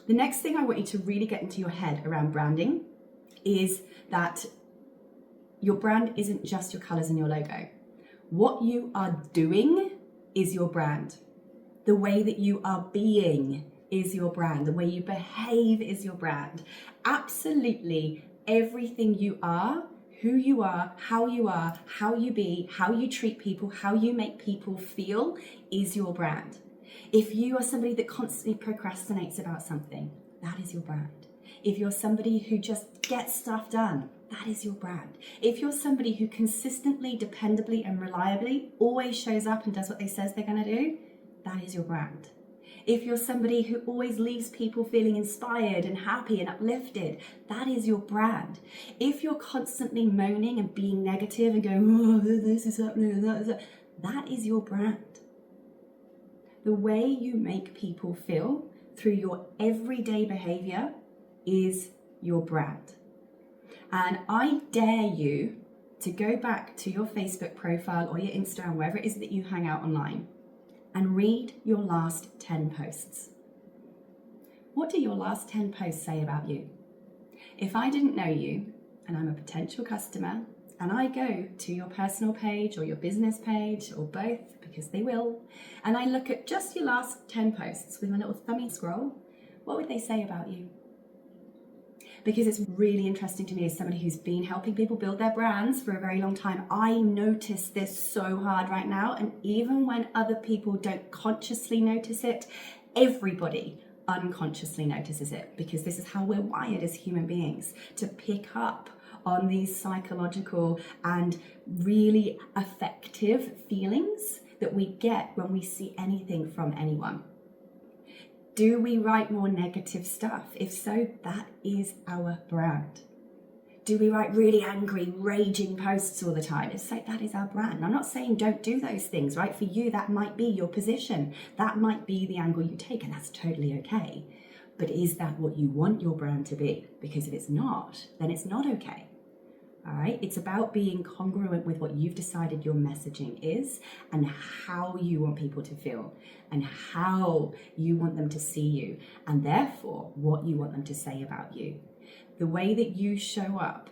The next thing I want you to really get into your head around branding is that your brand isn't just your colors and your logo. What you are doing is your brand. The way that you are being is your brand. The way you behave is your brand. Absolutely everything you are, who you are, how you be, how you treat people, how you make people feel is your brand. If you are somebody that constantly procrastinates about something, that is your brand. If you're somebody who just gets stuff done, that is your brand. If you're somebody who consistently, dependably, and reliably always shows up and does what they says they're going to do, that is your brand. If you're somebody who always leaves people feeling inspired and happy and uplifted, that is your brand. If you're constantly moaning and being negative and going, oh, this is happening and that is happening, that is your brand. The way you make people feel through your everyday behavior is your brand. And I dare you to go back to your Facebook profile or your Instagram, wherever it is that you hang out online, and read your last 10 posts. What do your last 10 posts say about you? If I didn't know you and I'm a potential customer and I go to your personal page or your business page or both, because they will, and I look at just your last 10 posts with my little thummy scroll, what would they say about you? Because it's really interesting to me as somebody who's been helping people build their brands for a very long time. I notice this so hard right now. And even when other people don't consciously notice it, everybody unconsciously notices it, because this is how we're wired as human beings, to pick up on these psychological and really effective feelings that we get when we see anything from anyone. Do we write more negative stuff? If so, that is our brand. Do we write really angry, raging posts all the time? It's like, that is our brand. And I'm not saying don't do those things, right? For you, that might be your position. That might be the angle you take, and that's totally okay. But is that what you want your brand to be? Because if it's not, then it's not okay. All right, it's about being congruent with what you've decided your messaging is and how you want people to feel and how you want them to see you, and therefore what you want them to say about you. The way that you show up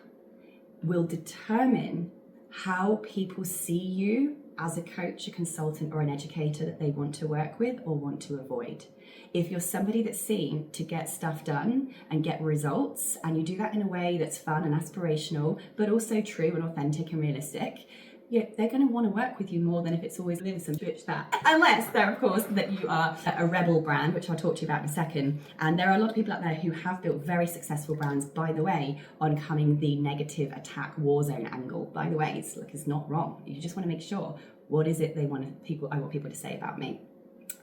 will determine how people see you as a coach, a consultant, or an educator that they want to work with or want to avoid. If you're somebody that's seen to get stuff done and get results, and you do that in a way that's fun and aspirational, but also true and authentic and realistic, they're going to want to work with you more than if it's always this and bitch that. Unless they're, of course, that you are a rebel brand, which I'll talk to you about in a second. And there are a lot of people out there who have built very successful brands, by the way, on coming the negative attack war zone angle. By the way, it's not wrong. You just want to make sure, what is it I want people to say about me?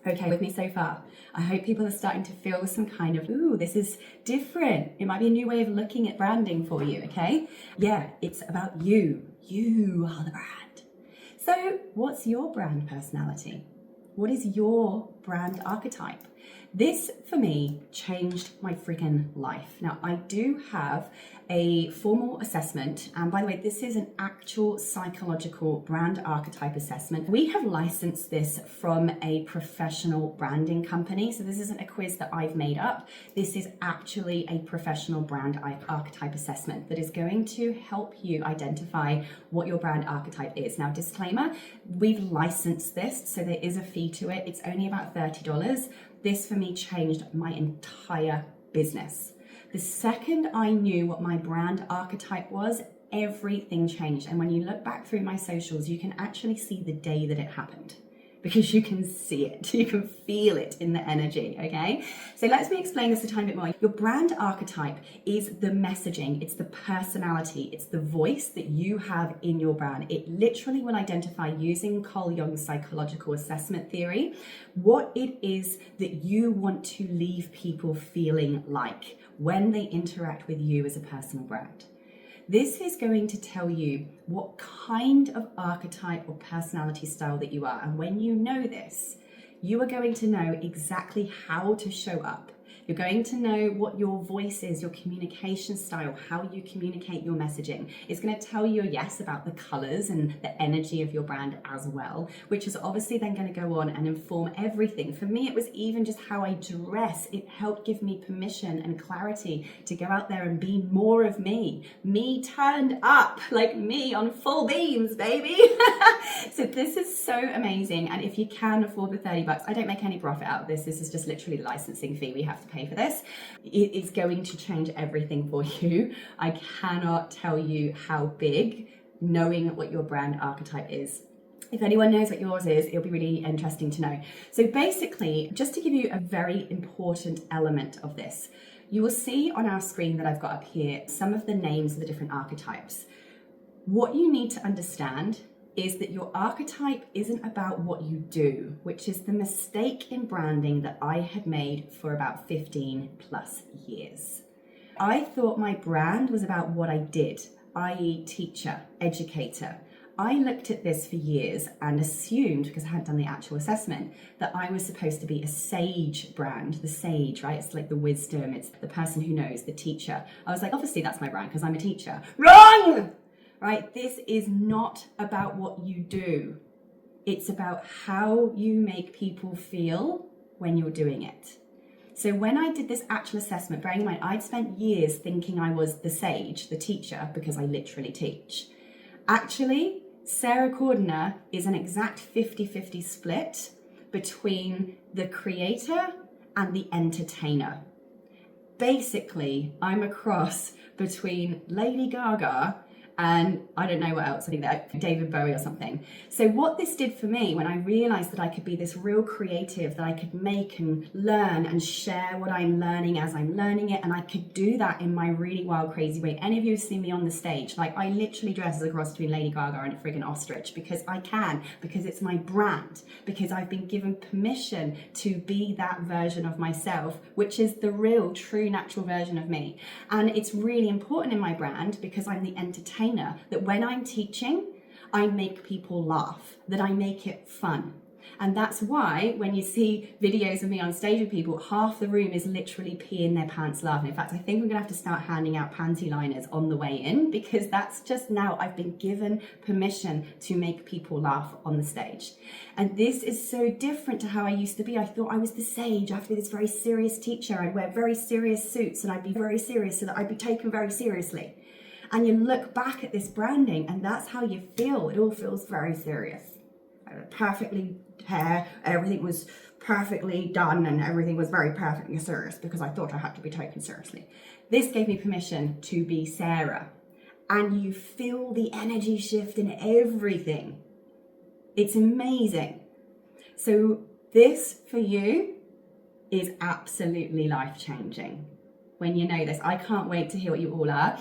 Okay with me so far? I hope people are starting to feel some kind of, ooh, this is different. It might be a new way of looking at branding for you, okay? Yeah, it's about you. You are the brand. So what's your brand personality? What is your brand archetype? This, for me, changed my freaking life. Now, I do have a formal assessment, and by the way, this is an actual psychological brand archetype assessment. We have licensed this from a professional branding company, so this isn't a quiz that I've made up. This is actually a professional brand archetype assessment that is going to help you identify what your brand archetype is. Now, disclaimer, we've licensed this, so there is a fee to it. It's only about $30. This, for me, changed my entire business. The second I knew what my brand archetype was, everything changed. And when you look back through my socials, you can actually see the day that it happened, because you can see it, you can feel it in the energy, okay? So let me explain this a tiny bit more. Your brand archetype is the messaging, it's the personality, it's the voice that you have in your brand. It literally will identify, using Carl Jung's psychological assessment theory, what it is that you want to leave people feeling like when they interact with you as a personal brand. This is going to tell you what kind of archetype or personality style that you are. And when you know this, you are going to know exactly how to show up You're going to know what your voice is, your communication style, how you communicate your messaging. It's going to tell you, yes, about the colors and the energy of your brand as well, which is obviously then going to go on and inform everything. For me, it was even just how I dress. It helped give me permission and clarity to go out there and be more of me. Me turned up, like me on full beams, baby. So this is so amazing. And if you can afford the $30, I don't make any profit out of this. This is just literally the licensing fee we have to pay for this. It is going to change everything for you. I cannot tell you how big knowing what your brand archetype is. If anyone knows what yours is, it'll be really interesting to know. So basically, just to give you a very important element of this, you will see on our screen that I've got up here some of the names of the different archetypes. What you need to understand is that your archetype isn't about what you do, which is the mistake in branding that I had made for about 15 plus years. I thought my brand was about what I did, i.e. teacher, educator. I looked at this for years and assumed, because I hadn't done the actual assessment, that I was supposed to be a sage brand, the sage, right? It's like the wisdom, it's the person who knows, the teacher. I was like, obviously that's my brand because I'm a teacher. Wrong! Right? This is not about what you do. It's about how you make people feel when you're doing it. So when I did this actual assessment, bearing in mind, I'd spent years thinking I was the sage, the teacher, because I literally teach. Actually, Sarah Cordiner is an exact 50-50 split between the creator and the entertainer. Basically, I'm a cross between Lady Gaga and I don't know what else, I think that David Bowie or something. So what this did for me when I realized that I could be this real creative, that I could make and learn and share what I'm learning as I'm learning it, and I could do that in my really wild, crazy way. Any of you have seen me on the stage, like I literally dress as a cross between Lady Gaga and a friggin' ostrich because I can, because it's my brand, because I've been given permission to be that version of myself, which is the real, true, natural version of me. And it's really important in my brand because I'm the entertainer, that when I'm teaching, I make people laugh, that I make it fun. And that's why when you see videos of me on stage with people, half the room is literally peeing their pants laughing. In fact, I think I'm gonna have to start handing out panty liners on the way in because that's just now I've been given permission to make people laugh on the stage. And this is so different to how I used to be. I thought I was the sage. I have to be this very serious teacher. I'd wear very serious suits and I'd be very serious so that I'd be taken very seriously. And you look back at this branding and that's how you feel. It all feels very serious. Perfectly hair, everything was perfectly done and everything was very perfectly serious because I thought I had to be taken seriously. This gave me permission to be Sarah. And you feel the energy shift in everything. It's amazing. So this for you is absolutely life-changing. When you know this, I can't wait to hear what you all are.